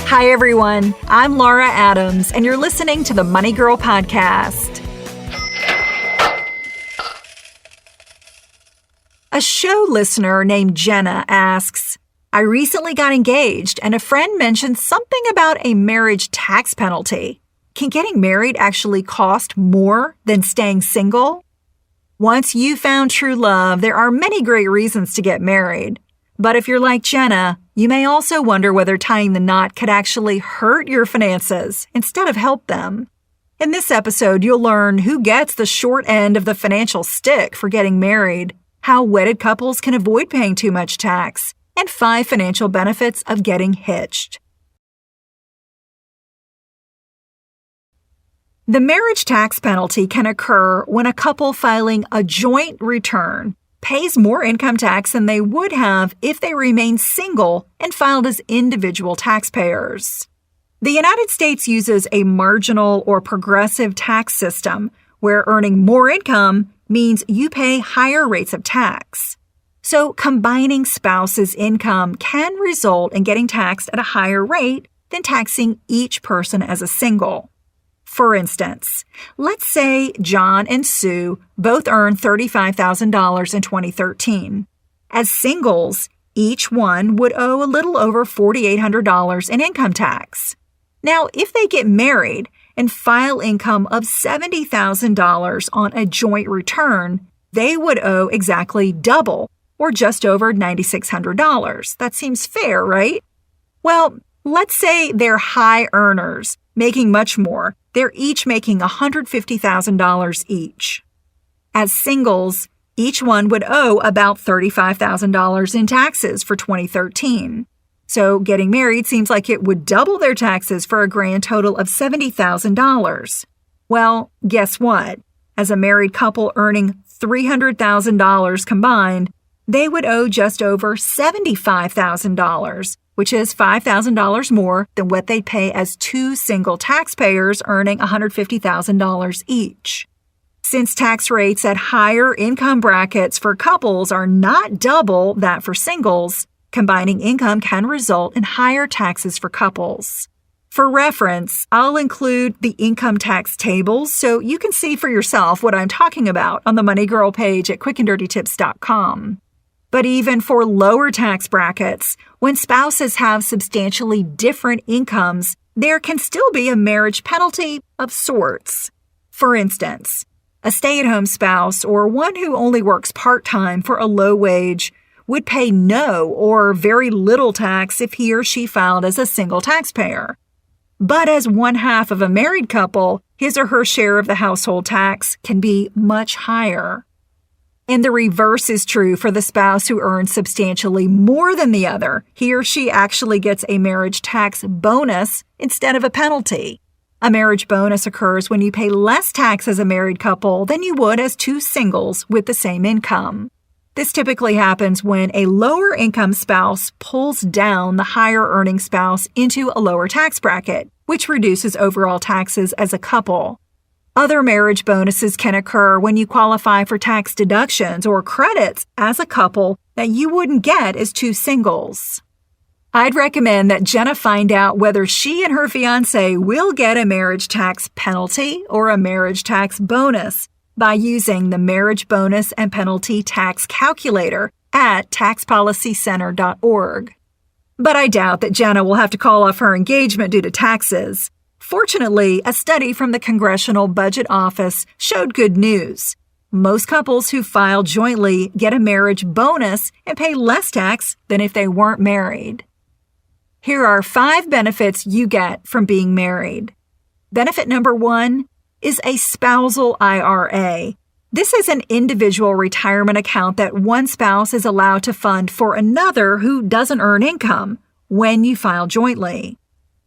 Hi, everyone. I'm Laura Adams, and you're listening to the Money Girl Podcast. A show listener named Jenna asks, I recently got engaged, and a friend mentioned something about a marriage tax penalty. Can getting married actually cost more than staying single? Once you've found true love, there are many great reasons to get married. But if you're like Jenna, you may also wonder whether tying the knot could actually hurt your finances instead of help them. In this episode, you'll learn who gets the short end of the financial stick for getting married, how wedded couples can avoid paying too much tax, and 5 financial benefits of getting hitched. The marriage tax penalty can occur when a couple filing a joint return pays more income tax than they would have if they remained single and filed as individual taxpayers. The United States uses a marginal or progressive tax system where earning more income means you pay higher rates of tax. So combining spouses' income can result in getting taxed at a higher rate than taxing each person as a single. For instance, let's say John and Sue both earn $35,000 in 2013. As singles, each one would owe a little over $4,800 in income tax. Now, if they get married and file income of $70,000 on a joint return, they would owe exactly double, or just over $9,600. That seems fair, right? Well, let's say they're high earners, making much more. They're each making $150,000 each. As singles, each one would owe about $35,000 in taxes for 2013. So getting married seems like it would double their taxes for a grand total of $70,000. Well, guess what? As a married couple earning $300,000 combined, they would owe just over $75,000, which is $5,000 more than what they'd pay as 2 single taxpayers earning $150,000 each. Since tax rates at higher income brackets for couples are not double that for singles, combining income can result in higher taxes for couples. For reference, I'll include the income tax tables so you can see for yourself what I'm talking about on the Money Girl page at quickanddirtytips.com. But even for lower tax brackets, when spouses have substantially different incomes, there can still be a marriage penalty of sorts. For instance, a stay-at-home spouse or one who only works part-time for a low wage would pay no or very little tax if he or she filed as a single taxpayer. But as one half of a married couple, his or her share of the household tax can be much higher. And the reverse is true for the spouse who earns substantially more than the other. He or she actually gets a marriage tax bonus instead of a penalty. A marriage bonus occurs when you pay less tax as a married couple than you would as 2 singles with the same income. This typically happens when a lower income spouse pulls down the higher earning spouse into a lower tax bracket, which reduces overall taxes as a couple. Other marriage bonuses can occur when you qualify for tax deductions or credits as a couple that you wouldn't get as 2 singles. I'd recommend that Jenna find out whether she and her fiancé will get a marriage tax penalty or a marriage tax bonus by using the Marriage Bonus and Penalty Tax Calculator at taxpolicycenter.org. But I doubt that Jenna will have to call off her engagement due to taxes. Fortunately, a study from the Congressional Budget Office showed good news. Most couples who file jointly get a marriage bonus and pay less tax than if they weren't married. Here are 5 benefits you get from being married. Benefit number 1 is a spousal IRA. This is an individual retirement account that one spouse is allowed to fund for another who doesn't earn income when you file jointly.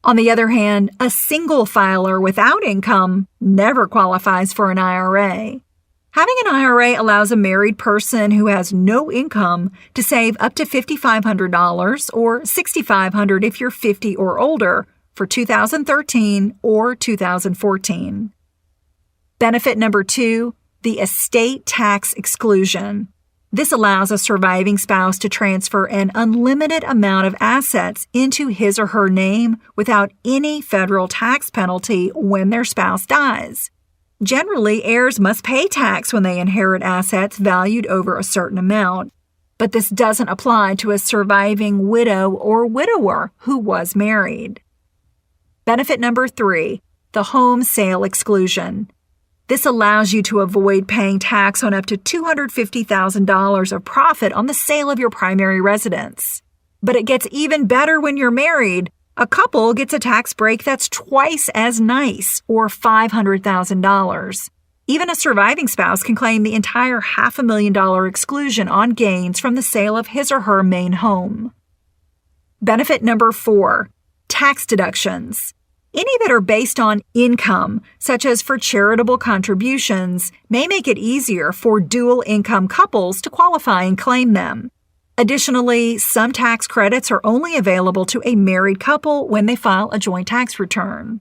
On the other hand, a single filer without income never qualifies for an IRA. Having an IRA allows a married person who has no income to save up to $5,500 or $6,500 if you're 50 or older for 2013 or 2014. Benefit number 2, the estate tax exclusion. This allows a surviving spouse to transfer an unlimited amount of assets into his or her name without any federal tax penalty when their spouse dies. Generally, heirs must pay tax when they inherit assets valued over a certain amount, but this doesn't apply to a surviving widow or widower who was married. Benefit number 3, the home sale exclusion. This allows you to avoid paying tax on up to $250,000 of profit on the sale of your primary residence. But it gets even better when you're married. A couple gets a tax break that's twice as nice, or $500,000. Even a surviving spouse can claim the entire $500,000 exclusion on gains from the sale of his or her main home. Benefit number 4, tax deductions. Any that are based on income, such as for charitable contributions, may make it easier for dual income couples to qualify and claim them. Additionally, some tax credits are only available to a married couple when they file a joint tax return.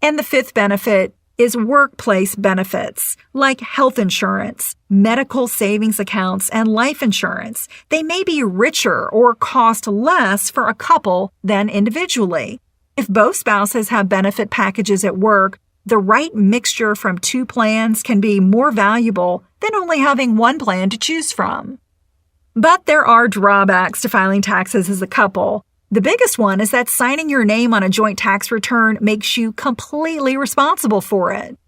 And the 5th benefit is workplace benefits, like health insurance, medical savings accounts, and life insurance. They may be richer or cost less for a couple than individually. If both spouses have benefit packages at work, the right mixture from 2 plans can be more valuable than only having one plan to choose from. But there are drawbacks to filing taxes as a couple. The biggest one is that signing your name on a joint tax return makes you completely responsible for it.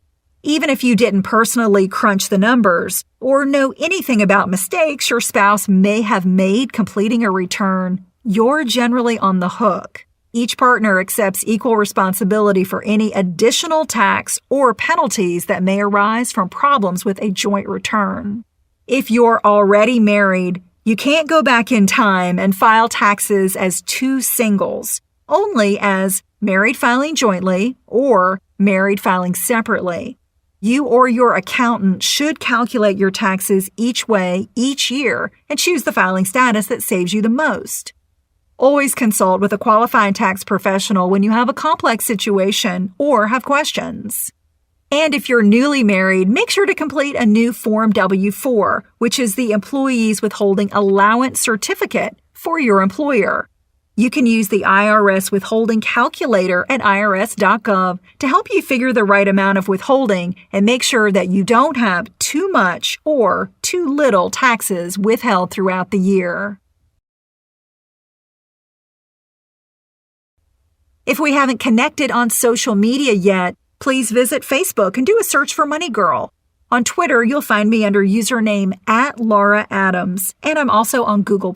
Even if you didn't personally crunch the numbers or know anything about mistakes your spouse may have made completing a return, you're generally on the hook. Each partner accepts equal responsibility for any additional tax or penalties that may arise from problems with a joint return. If you're already married, you can't go back in time and file taxes as 2 singles, only as married filing jointly or married filing separately. You or your accountant should calculate your taxes each way each year and choose the filing status that saves you the most. Always consult with a qualified tax professional when you have a complex situation or have questions. And if you're newly married, make sure to complete a new Form W-4, which is the Employees Withholding Allowance Certificate for your employer. You can use the IRS Withholding Calculator at irs.gov to help you figure the right amount of withholding and make sure that you don't have too much or too little taxes withheld throughout the year. If we haven't connected on social media yet, please visit Facebook and do a search for Money Girl. On Twitter, you'll find me under username @LauraAdams, and I'm also on Google+.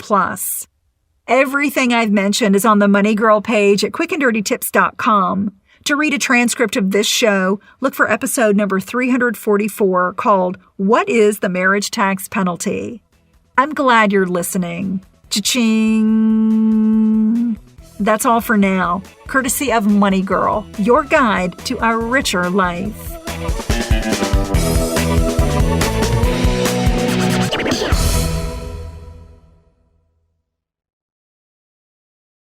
Everything I've mentioned is on the Money Girl page at quickanddirtytips.com. To read a transcript of this show, look for episode number 344 called What is the Marriage Tax Penalty? I'm glad you're listening. Cha-ching! That's all for now, courtesy of Money Girl, your guide to a richer life.